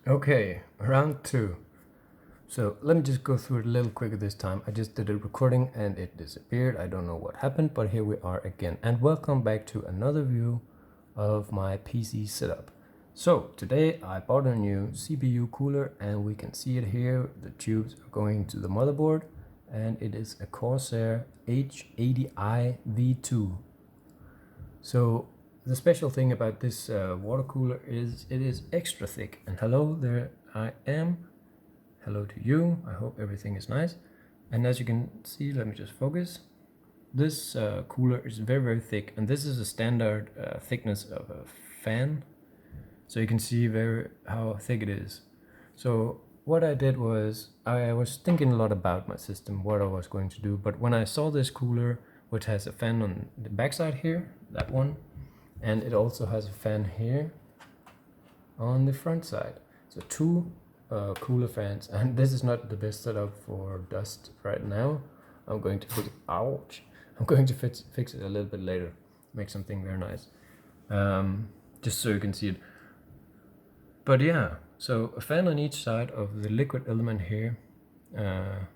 Okay, round two. So let me just go through it a little quicker this time. I just did a recording and it disappeared. I don't know what happened, but here we are again. And welcome back to another view of my PC setup. So today I bought a new CPU cooler and we can see it here. The tubes are going to the motherboard and it is a Corsair H80i V2. So the special thing about this water cooler is it is extra thick. And hello, there I am. Hello to you. I hope everything is nice. And as you can see, let me just focus. This cooler is very thick, and this is a standard thickness of a fan. So you can see how thick it is. So what I did was I was thinking a lot about my system, what I was going to do. But when I saw this cooler, which has a fan on the backside here, that one, and it also has a fan here on the front side. So two cooler fans, and this is not the best setup for dust right now. I'm going to fix it. Ouch! I'm going to fix it a little bit later. Make something very nice, just so you can see it. But yeah, so a fan on each side of the liquid element here. A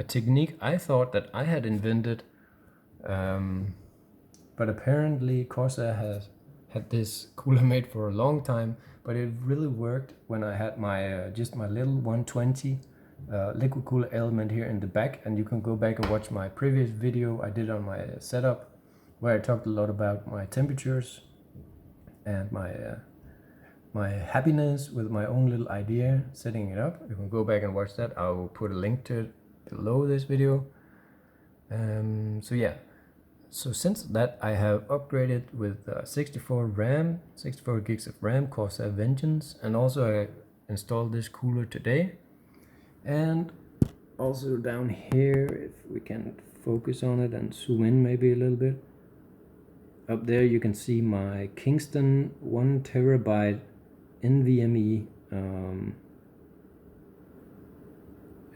technique I thought that I had invented, but apparently Corsair has had this cooler made for a long time. But it really worked when I had my just my little 120 liquid cooler element here in the back, and you can go back and watch my previous video I did on my setup, where I talked a lot about my temperatures and my happiness with my own little idea setting it up. You can go back and watch that. I will put a link to it below this video. So yeah. So since that, I have upgraded with 64 gigs of RAM, Corsair Vengeance, and also I installed this cooler today. And also down here, if we can focus on it and zoom in maybe a little bit, up there you can see my Kingston 1 terabyte NvMe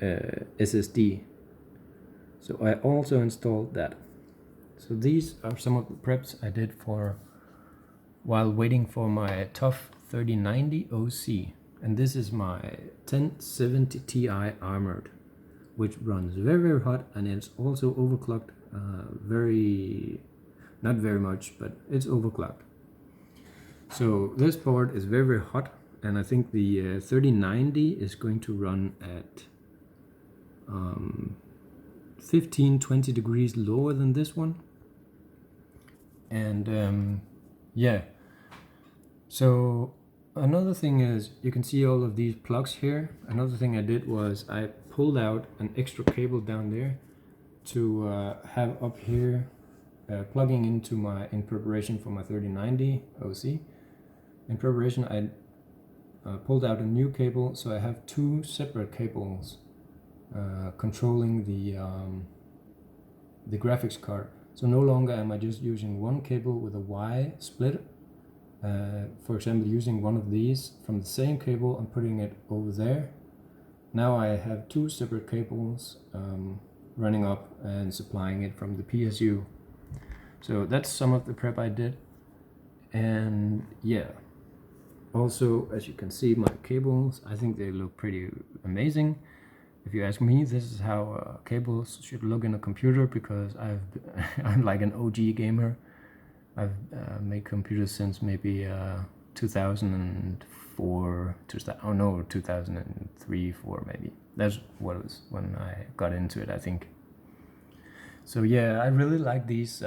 SSD. So I also installed that. So these are some of the preps I did while waiting for my TUF 3090 OC. And this is my 1070 Ti Armored, which runs very hot, and it's also overclocked not very much, but it's overclocked. So this board is very hot, and I think the 3090 is going to run at 15-20 degrees lower than this one. And yeah, so another thing is you can see all of these plugs here. Another thing I did was I pulled out an extra cable down there to have up here plugging into in preparation for my 3090 OC. In preparation, I pulled out a new cable, so I have two separate cables controlling the graphics card. So no longer am I just using one cable with a waay split. For example, using one of these from the same cable and putting it over there. Now I have two separate cables running up and supplying it from the PSU. So that's some of the prep I did. And yeah, also as you can see, my cables, I think they look pretty amazing. If you ask me, this is how cables should look in a computer, because I'm like an OG gamer. I've made computers since maybe 2004, 2003, 4 maybe. That's what it was when I got into it, I think. So yeah, I really like these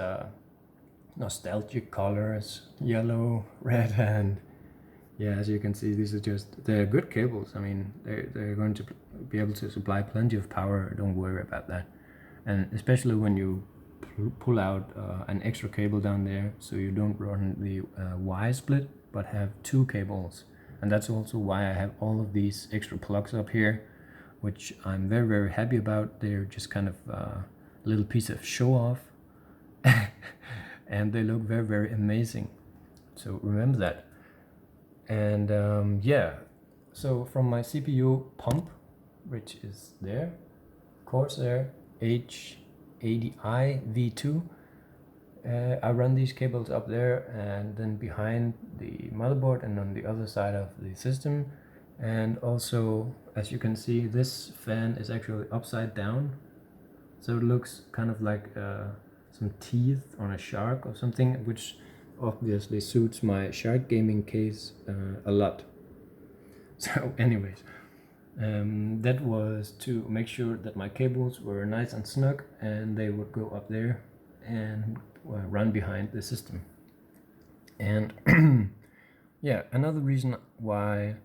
nostalgic colors, yellow, red, and yeah, as you can see, these are they're good cables. I mean, they're going to be able to supply plenty of power. Don't worry about that. And especially when you pull out an extra cable down there, so you don't run the waay split, but have two cables. And that's also why I have all of these extra plugs up here, which I'm very happy about. They're just kind of a little piece of show off. And they look very amazing. So remember that. And yeah, so from my CPU pump, which is there, Corsair H80i V2, I run these cables up there and then behind the motherboard and on the other side of the system. And also, as you can see, this fan is actually upside down, so it looks kind of like some teeth on a shark or something, which obviously suits my shark gaming case a lot. So anyways, that was to make sure that my cables were nice and snug and they would go up there and run behind the system. And yeah, another reason why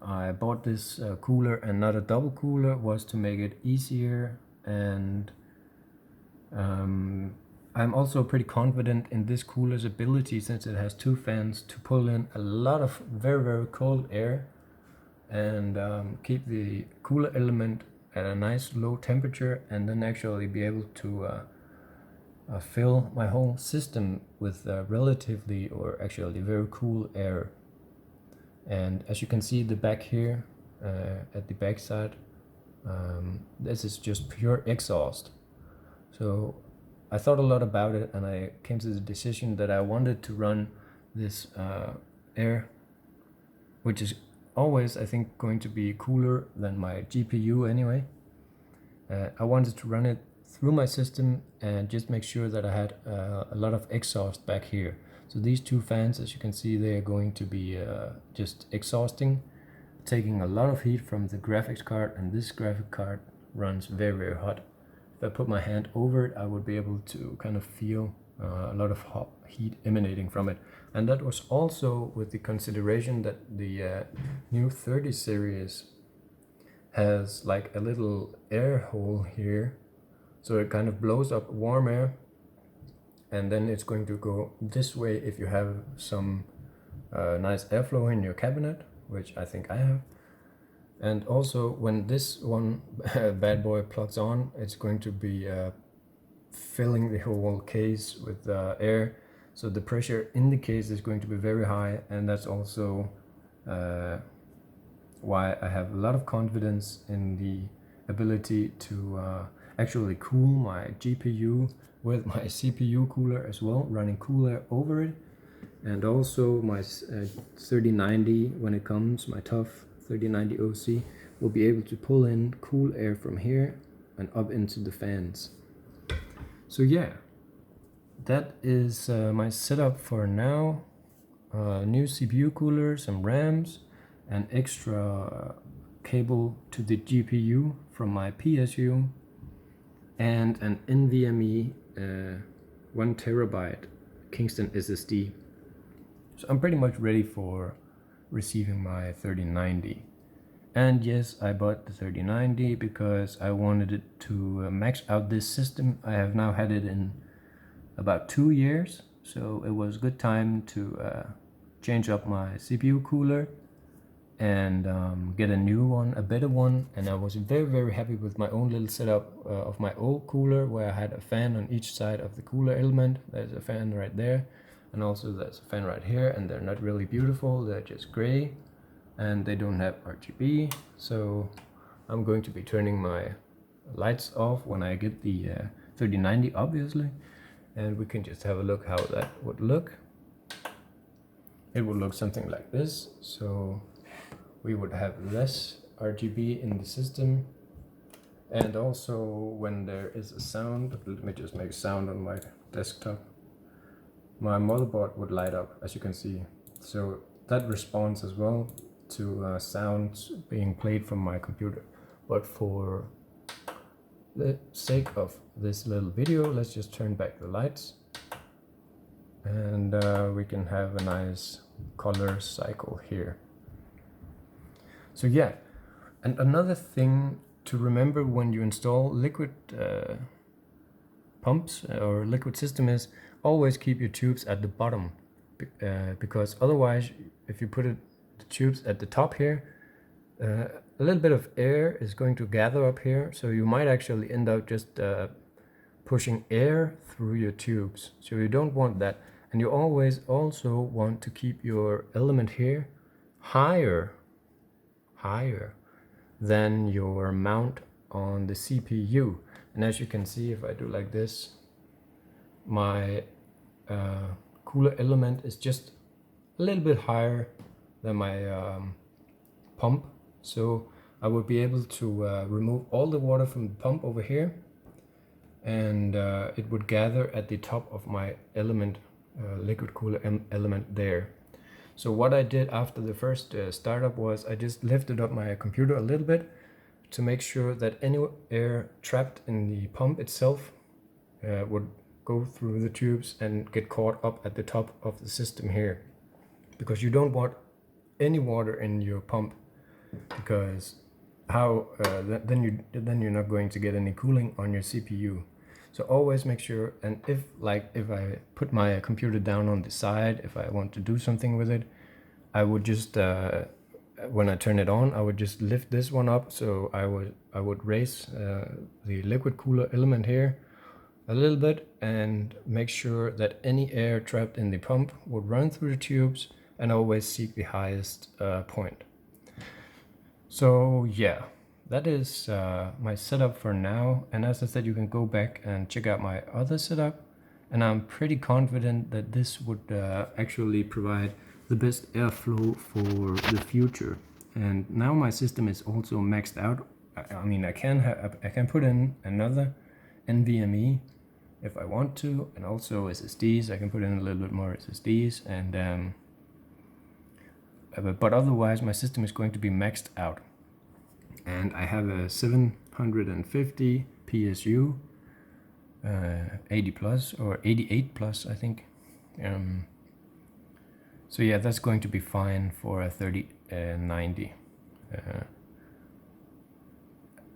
I bought this cooler and not a double cooler was to make it easier, and I'm also pretty confident in this cooler's ability, since it has two fans, to pull in a lot of very cold air and keep the cooler element at a nice low temperature, and then actually be able to fill my whole system with relatively, or actually very cool air. And as you can see the back here, at the back side, this is just pure exhaust. So I thought a lot about it, and I came to the decision that I wanted to run this air, which is always, I think, going to be cooler than my GPU anyway. I wanted to run it through my system and just make sure that I had a lot of exhaust back here. So these two fans, as you can see, they are going to be just exhausting, taking a lot of heat from the graphics card, and this graphic card runs very hot. If I put my hand over it, I would be able to kind of feel a lot of hot heat emanating from it. And that was also with the consideration that the new 30 series has like a little air hole here, so it kind of blows up warm air, and then it's going to go this way if you have some nice airflow in your cabinet, which I think I have. And also, when this one bad boy plugs on, it's going to be filling the whole case with air, so the pressure in the case is going to be very high, and that's also why I have a lot of confidence in the ability to actually cool my GPU with my CPU cooler as well, running cooler over it. And also my 3090, when it comes, my TUF 3090 OC, will be able to pull in cool air from here and up into the fans. So yeah, that is my setup for now. New CPU cooler, some RAMs, an extra cable to the GPU from my PSU, and an NvMe 1 terabyte Kingston SSD. So I'm pretty much ready for receiving my 3090. And yes, I bought the 3090 because I wanted it to max out this system. I have now had it in about 2 years, so it was a good time to change up my CPU cooler and get a new one, a better one. And I was very happy with my own little setup of my old cooler, where I had a fan on each side of the cooler element. There's a fan right there, and also there's a fan right here, and they're not really beautiful, they're just gray and they don't have RGB. So I'm going to be turning my lights off when I get the 3090, obviously, and we can just have a look how that would look. It would look something like this. So we would have less RGB in the system, and also when there is a sound, let me just make sound on my desktop, my motherboard would light up, as you can see. So that responds as well to sounds being played from my computer. But for the sake of this little video, let's just turn back the lights, and we can have a nice color cycle here. So yeah, and another thing to remember when you install liquid pumps or liquid system is always keep your tubes at the bottom, because otherwise, if you put the tubes at the top here, a little bit of air is going to gather up here, so you might actually end up just pushing air through your tubes. So you don't want that, and you always also want to keep your element here higher than your mount on the CPU. And as you can see, if I do like this, my cooler element is just a little bit higher than my pump, so I would be able to remove all the water from the pump over here, and it would gather at the top of my element, liquid cooler element there. So what I did after the first startup was I just lifted up my computer a little bit to make sure that any air trapped in the pump itself would go through the tubes and get caught up at the top of the system here, because you don't want any water in your pump, because then you're not going to get any cooling on your CPU. So always make sure, and if I put my computer down on the side, if I want to do something with it, I would just when I turn it on, I would just lift this one up, so I would raise the liquid cooler element here a little bit and make sure that any air trapped in the pump would run through the tubes, and always seek the highest point. So yeah, that is my setup for now, and as I said, you can go back and check out my other setup, and I'm pretty confident that this would actually provide the best airflow for the future. And now my system is also maxed out. I mean, I can put in another NvMe if I want to, and also SSDs. I can put in a little bit more SSDs, and but otherwise my system is going to be maxed out. And I have a 750 PSU 80 plus or 88 plus, I think. So yeah, that's going to be fine for a 3090.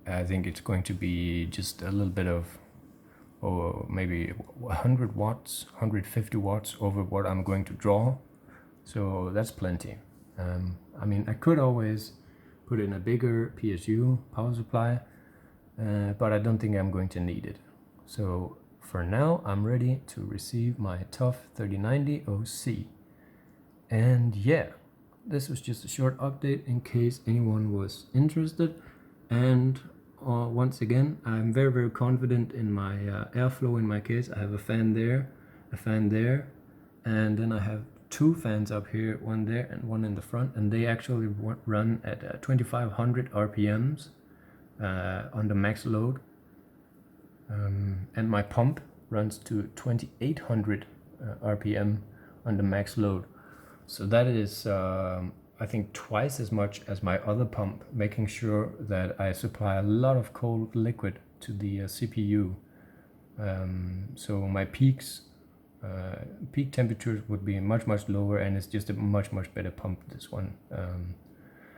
I think it's going to be just a little bit of, or maybe 100 watts, 150 watts over what I'm going to draw. So that's plenty. I mean, I could always put in a bigger PSU power supply, but I don't think I'm going to need it. So for now, I'm ready to receive my TUF 3090 OC. And yeah, this was just a short update in case anyone was interested. And once again, I'm very confident in my airflow in my case. I have a fan there, and then I have two fans up here, one there and one in the front, and they actually run at 2500 RPMs on the max load, and my pump runs to 2800 RPM on the max load. So that is I think twice as much as my other pump, making sure that I supply a lot of cold liquid to the CPU. So my peak temperatures would be much lower, and it's just a much better pump, this one.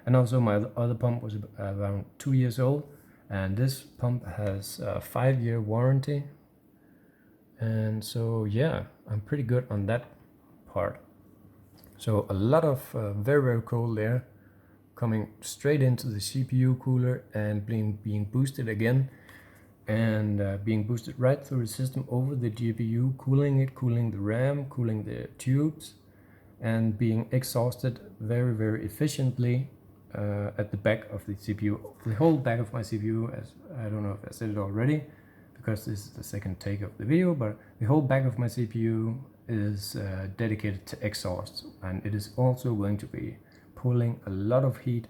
And also my other pump was around 2 years old, and this pump has a 5-year warranty. And so yeah, I'm pretty good on that part. So a lot of very cold air coming straight into the CPU cooler and being boosted again, and being boosted right through the system over the GPU, cooling it, cooling the RAM, cooling the tubes, and being exhausted very efficiently at the back of the CPU. The whole back of my CPU, as I don't know if I said it already, because this is the second take of the video, but the whole back of my CPU is dedicated to exhaust, and it is also going to be pulling a lot of heat.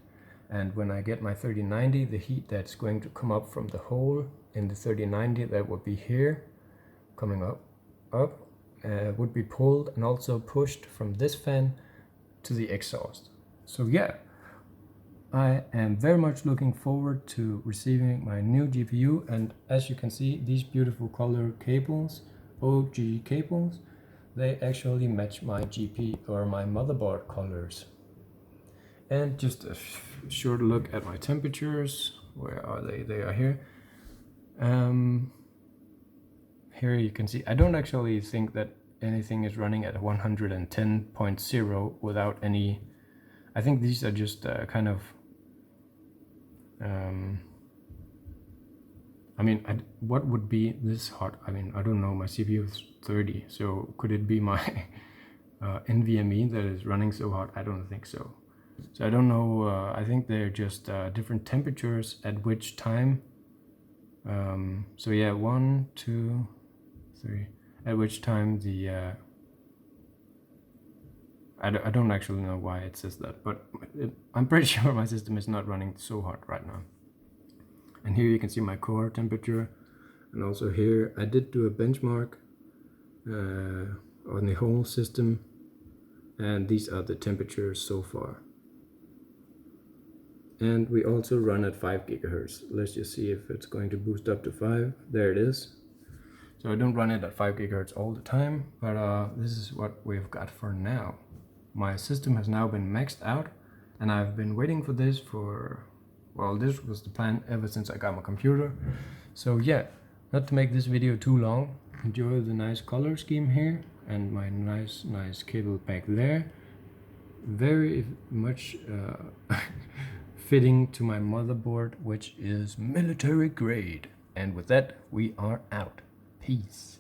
And when I get my 3090, the heat that's going to come up from the hole in the 3090, that would be here, coming up, would be pulled and also pushed from this fan to the exhaust. So yeah, I am very much looking forward to receiving my new GPU, and as you can see, these beautiful color cables, OG cables, they actually match my GP or my motherboard colors. And just a short look at my temperatures. Where are they? They are here. Here you can see, I don't actually think that anything is running at 110.0 without any. I think these are just kind of I mean, what would be this hot? I mean, I don't know, my CPU is 30, so could it be my NvMe that is running so hot? I don't think so. So I don't know, I think they're just different temperatures at which time. So yeah, 1, 2, 3, at which time the I don't actually know why it says that, but I'm pretty sure my system is not running so hot right now. And here you can see my core temperature, and also here I did do a benchmark on the whole system, and these are the temperatures so far. And we also run at 5 gigahertz. Let's just see if it's going to boost up to 5. There it is. So I don't run it at 5 gigahertz all the time, but this is what we've got for now. My system has now been maxed out, and I've been waiting for this for, well, this was the plan ever since I got my computer. So yeah, not to make this video too long, enjoy the nice color scheme here and my nice cable back there. Very much fitting to my motherboard, which is military grade. And with that, we are out. Peace.